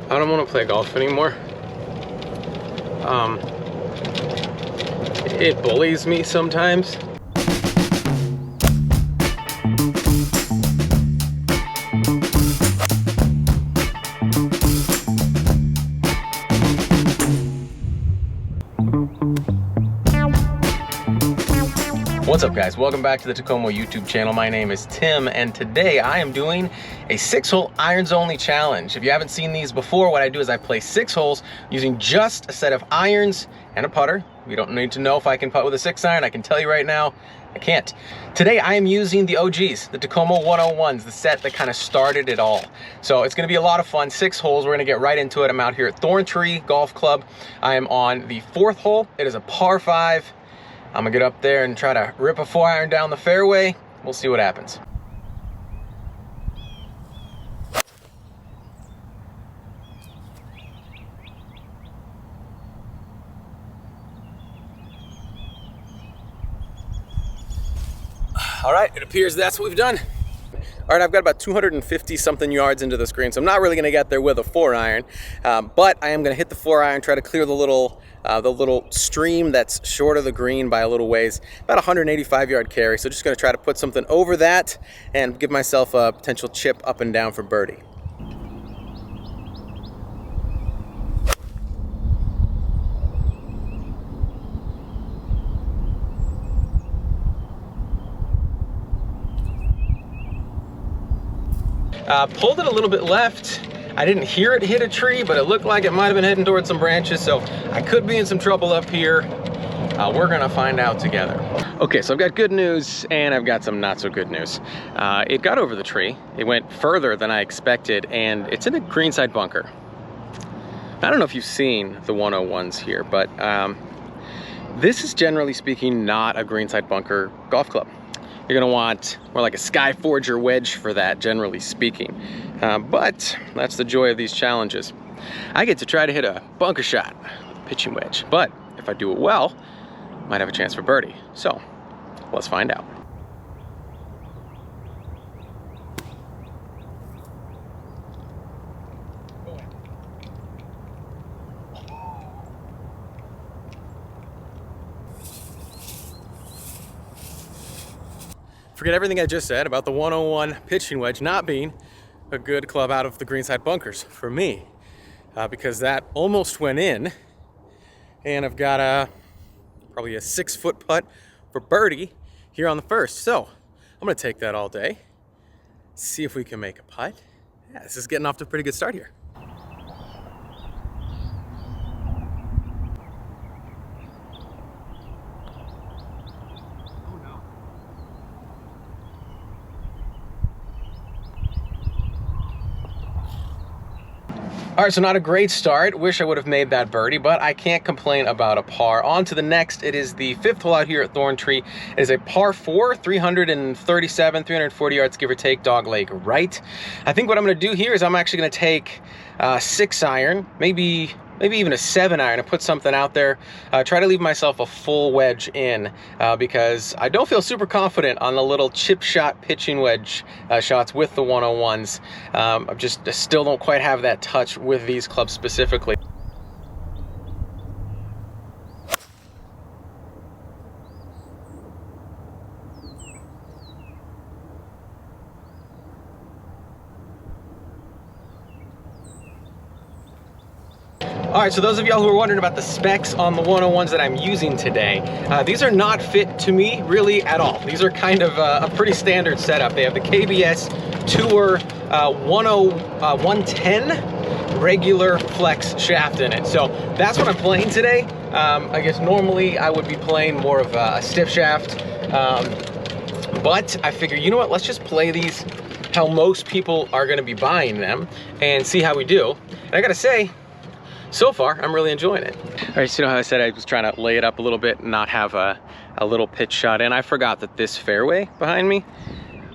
I don't want to play golf anymore. It bullies me sometimes. What's up, guys? Welcome back to the Takomo YouTube channel. My name is Tim, and today I am doing a 6-hole irons only challenge. If you haven't seen these before, what I do is I play 6 holes using just a set of irons and a putter. You don't need to know if I can putt with a 6-iron. I can tell you right now, I can't. Today I am using the OGs, the Takomo 101s, the set that kind of started it all. So it's gonna be a lot of fun. 6 holes, we're gonna get right into it. I'm out here at Thorntree Golf Club. I am on the 4th hole. It is a par 5. I'm gonna get up there and try to rip a 4-iron down the fairway. We'll see what happens. All right, it appears that's what we've done. All right, I've got about 250 something yards into this green, so I'm not really gonna get there with a 4-iron, but I am gonna hit the 4-iron, try to clear the little stream that's short of the green by a little ways, about 185 yard carry. So just gonna try to put something over that and give myself a potential chip up and down for birdie. Pulled it a little bit left. I didn't hear it hit a tree, but it looked like it might have been heading towards some branches, so I could be in some trouble up here. We're gonna find out together. Okay, so I've got good news and I've got some not so good news. It got over the tree. It went further than I expected, and it's in a greenside bunker. I don't know if you've seen the 101s here, but this is generally speaking not a greenside bunker golf club. You're gonna want more like a Skyforger wedge for that, generally speaking. But that's the joy of these challenges. I get to try to hit a bunker shot with a pitching wedge, but if I do it well, I might have a chance for birdie. So let's find out. Forget everything I just said about the 101 pitching wedge not being a good club out of the greenside bunkers for me, because that almost went in, and I've got probably a 6-foot putt for birdie here on the first. So I'm gonna take that all day, see if we can make a putt. Yeah, this is getting off to a pretty good start here. All right, so not a great start. Wish I would have made that birdie, but I can't complain about a par. On to the next. It is the 5th hole out here at Thorntree. It is a par 4, 337, 340 yards, give or take, dog leg right. I think what I'm gonna do here is I'm actually gonna take a 6-iron, maybe even a 7-iron, and put something out there. Try to leave myself a full wedge in, because I don't feel super confident on the little chip shot pitching wedge shots with the 101s. I still don't quite have that touch with these clubs specifically. All right, so those of y'all who are wondering about the specs on the 101s that I'm using today, these are not fit to me really at all. These are kind of a pretty standard setup. They have the KBS Tour 110 regular flex shaft in it. So that's what I'm playing today. I guess normally I would be playing more of a stiff shaft, but I figure, you know what, let's just play these how most people are gonna be buying them and see how we do. And I gotta say, so far, I'm really enjoying it. All right, so you know how I said I was trying to lay it up a little bit and not have a little pitch shot in? I forgot that this fairway behind me,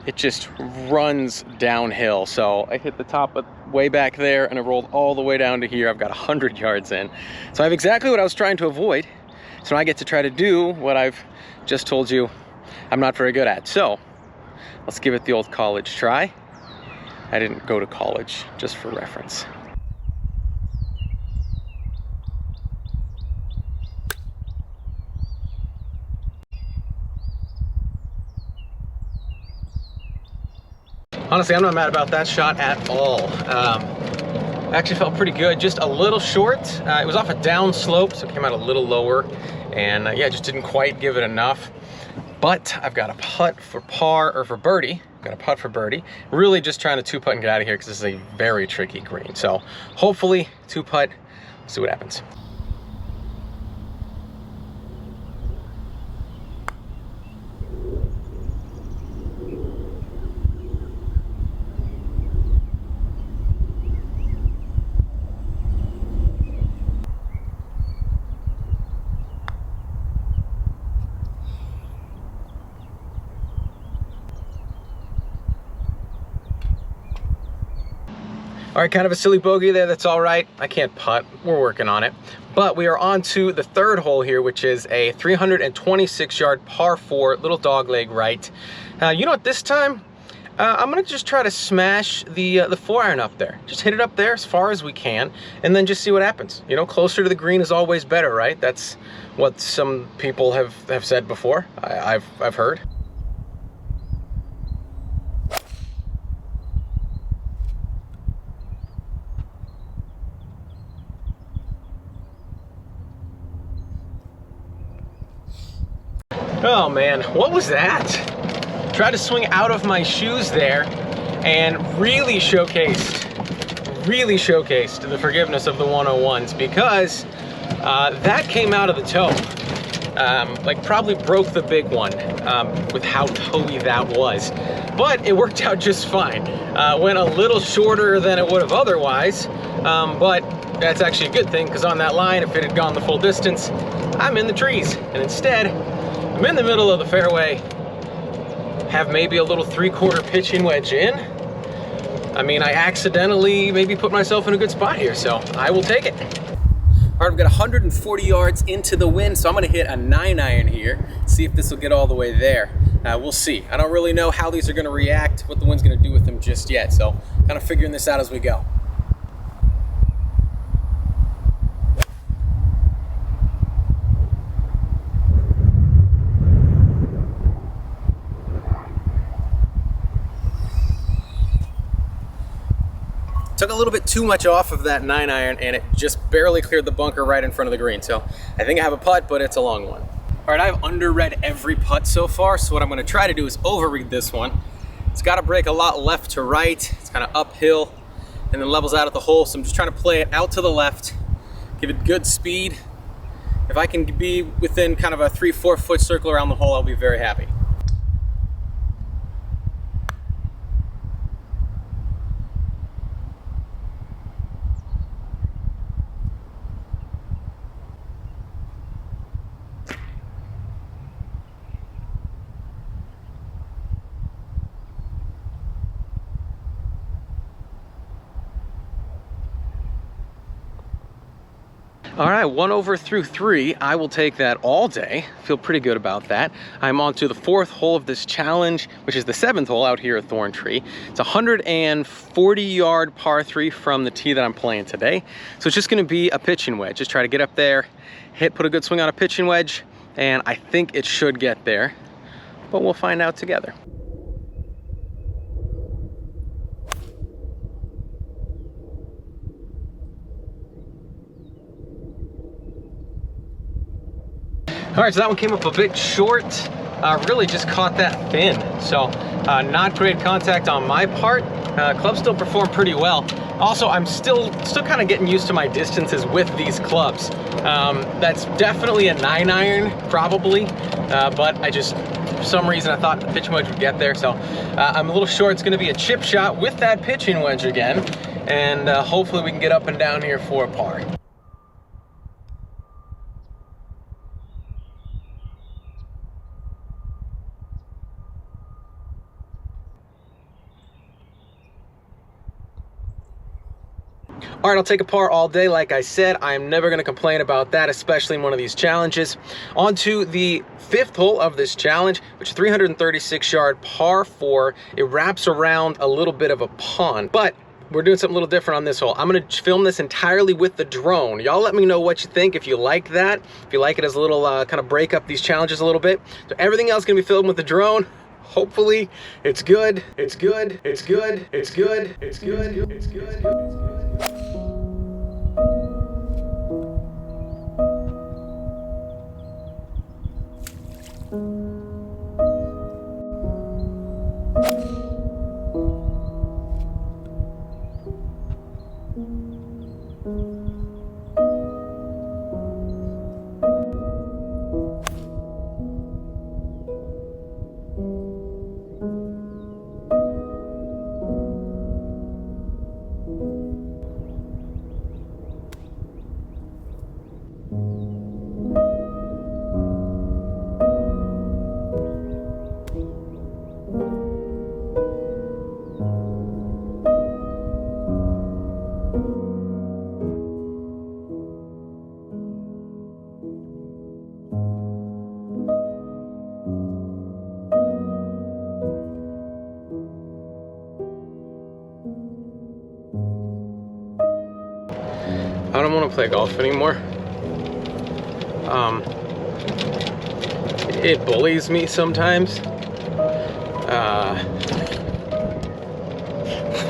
it just runs downhill. So I hit the top way back there and it rolled all the way down to here. I've got 100 yards in. So I have exactly what I was trying to avoid. So I get to try to do what I've just told you I'm not very good at. So let's give it the old college try. I didn't go to college, just for reference. Honestly, I'm not mad about that shot at all. Actually felt pretty good, just a little short. It was off a down slope, so it came out a little lower. And yeah, just didn't quite give it enough. But I've got a putt for par, or for birdie. I've got a putt for birdie. Really just trying to two-putt and get out of here because this is a very tricky green. So hopefully two-putt, see what happens. All right, kind of a silly bogey there, that's all right. I can't putt, we're working on it. But we are on to the third hole here, which is a 326-yard par 4, little dogleg right. You know what, this time, I'm gonna just try to smash the 4-iron up there. Just hit it up there as far as we can, and then just see what happens. You know, closer to the green is always better, right? That's what some people have said before, I've heard. Oh man, what was that? Tried to swing out of my shoes there and really showcased the forgiveness of the 101s, because that came out of the toe. Like probably broke the big one with how toey that was. But it worked out just fine. Went a little shorter than it would have otherwise, but that's actually a good thing, because on that line, if it had gone the full distance, I'm in the trees. And instead, I'm in the middle of the fairway, have maybe a little 3/4 pitching wedge in. I mean, I accidentally maybe put myself in a good spot here, so I will take it. All right, I've got 140 yards into the wind, so I'm gonna hit a 9-iron here, see if this will get all the way there. We'll see. I don't really know how these are gonna react, what the wind's gonna do with them just yet, so kind of figuring this out as we go. Took a little bit too much off of that 9-iron, and it just barely cleared the bunker right in front of the green. So I think I have a putt, but it's a long one. All right, I've underread every putt so far, so what I'm gonna try to do is overread this one. It's gotta break a lot left to right. It's kind of uphill and then levels out at the hole. So I'm just trying to play it out to the left, give it good speed. If I can be within kind of a 3-4 foot circle around the hole, I'll be very happy. All right, 1 over through 3. I will take that all day. Feel pretty good about that. I'm on to the 4th hole of this challenge, which is the 7th hole out here at Thorntree. It's a 140-yard par 3 from the tee that I'm playing today. So it's just gonna be a pitching wedge. Just try to get up there, put a good swing on a pitching wedge, and I think it should get there, but we'll find out together. All right, so that one came up a bit short. Really just caught that thin. So not great contact on my part. Club still performed pretty well. Also, I'm still kind of getting used to my distances with these clubs. That's definitely a 9-iron, probably, but I just, for some reason, I thought the pitching wedge would get there. So I'm a little short. It's gonna be a chip shot with that pitching wedge again, and hopefully we can get up and down here for a par. All right, I'll take a par all day. Like I said, I'm never gonna complain about that, especially in one of these challenges. On to the 5th hole of this challenge, which is 336-yard par 4. It wraps around a little bit of a pond, but we're doing something a little different on this hole. I'm gonna film this entirely with the drone. Y'all let me know what you think, if you like that, if you like it as a little kind of break up these challenges a little bit. So everything else gonna be filmed with the drone. Hopefully it's good. It's good. It's good. It's good. It's good. It's good. I don't want to play golf anymore. It bullies me sometimes.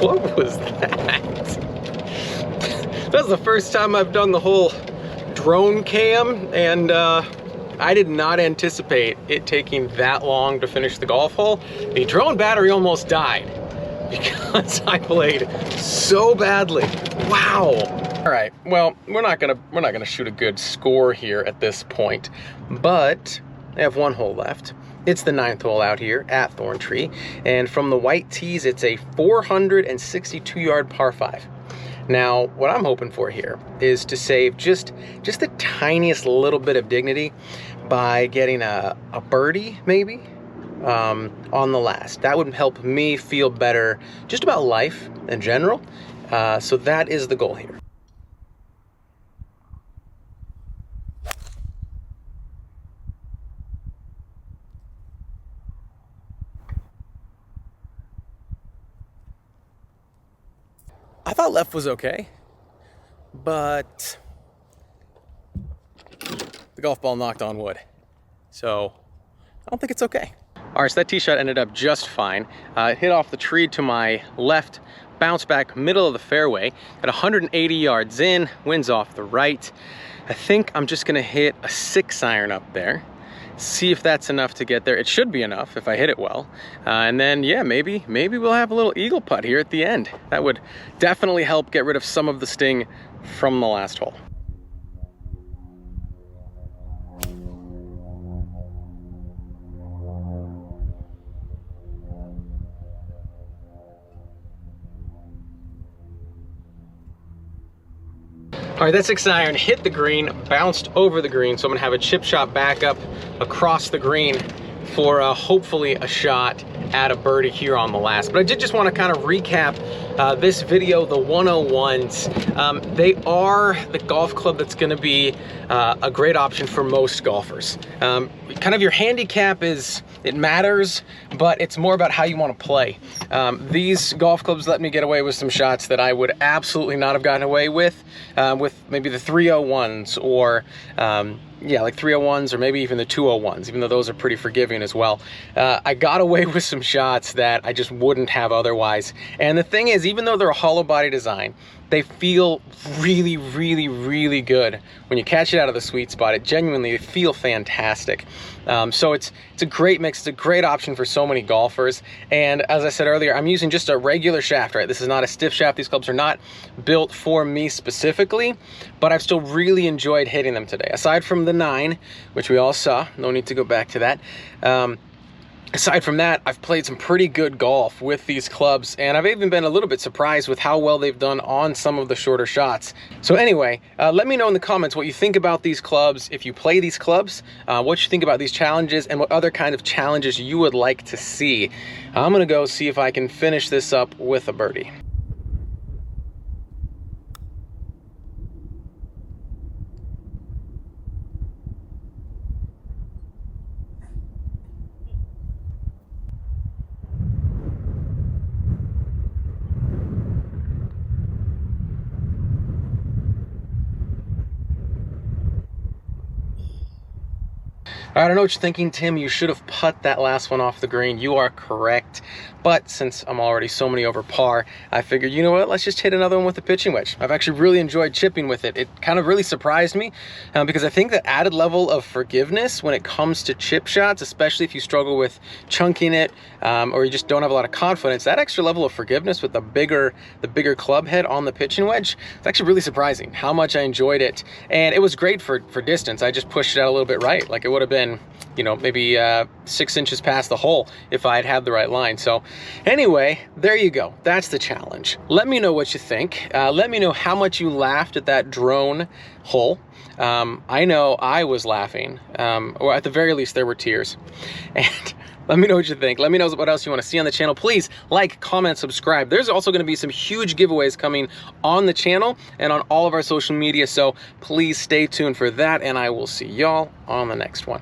What was that? That was the first time I've done the whole drone cam, and I did not anticipate it taking that long to finish the golf hole. The drone battery almost died because I played so badly. Wow. All right, well, we're not gonna shoot a good score here at this point, but I have one hole left. It's the 9th hole out here at Thorntree, and from the white tees, it's a 462-yard par 5. Now, what I'm hoping for here is to save just the tiniest little bit of dignity by getting a birdie, maybe, on the last. That would help me feel better just about life in general. So that is the goal here. I thought left was okay, but the golf ball knocked on wood, so I don't think it's okay. All right, so that tee shot ended up just fine. It hit off the tree to my left, bounced back middle of the fairway, at 180 yards in, winds off the right. I think I'm just gonna hit a 6-iron up there, see if that's enough to get there. It should be enough if I hit it well. And then, yeah, maybe we'll have a little eagle putt here at the end. That would definitely help get rid of some of the sting from the last hole. All right, that 6-iron hit the green, bounced over the green, so I'm gonna have a chip shot back up across the green for hopefully a shot at a birdie here on the last. But I did just want to kind of recap this video, the 101s. They are the golf club that's going to be a great option for most golfers. Kind of your handicap it matters, but it's more about how you want to play. These golf clubs let me get away with some shots that I would absolutely not have gotten away with maybe the 301s or yeah, like 301s or maybe even the 201s, even though those are pretty forgiving as well. I got away with some shots that I just wouldn't have otherwise. And the thing is, even though they're a hollow body design, they feel really, really, really good. When you catch it out of the sweet spot, it genuinely feel fantastic. So it's a great mix. It's a great option for so many golfers. And as I said earlier, I'm using just a regular shaft, right? This is not a stiff shaft. These clubs are not built for me specifically, but I've still really enjoyed hitting them today. Aside from the 9, which we all saw, no need to go back to that. Aside from that, I've played some pretty good golf with these clubs, and I've even been a little bit surprised with how well they've done on some of the shorter shots. So anyway, let me know in the comments what you think about these clubs, if you play these clubs, what you think about these challenges, and what other kind of challenges you would like to see. I'm gonna go see if I can finish this up with a birdie. I don't know what you're thinking, Tim. You should have put that last one off the green. You are correct. But since I'm already so many over par, I figured, you know what, let's just hit another one with the pitching wedge. I've actually really enjoyed chipping with it. It kind of really surprised me because I think that added level of forgiveness when it comes to chip shots, especially if you struggle with chunking it or you just don't have a lot of confidence, that extra level of forgiveness with the bigger club head on the pitching wedge, it's actually really surprising how much I enjoyed it. And it was great for distance. I just pushed it out a little bit right. Like it would have been, you know, maybe 6 inches past the hole if I had the right line. So anyway, there you go. That's the challenge. Let me know what you think. Let me know how much you laughed at that drone hole. I know I was laughing, or at the very least there were tears. And let me know what you think. Let me know what else you want to see on the channel. Please like, comment, subscribe. There's also going to be some huge giveaways coming on the channel and on all of our social media. So please stay tuned for that, and I will see y'all on the next one.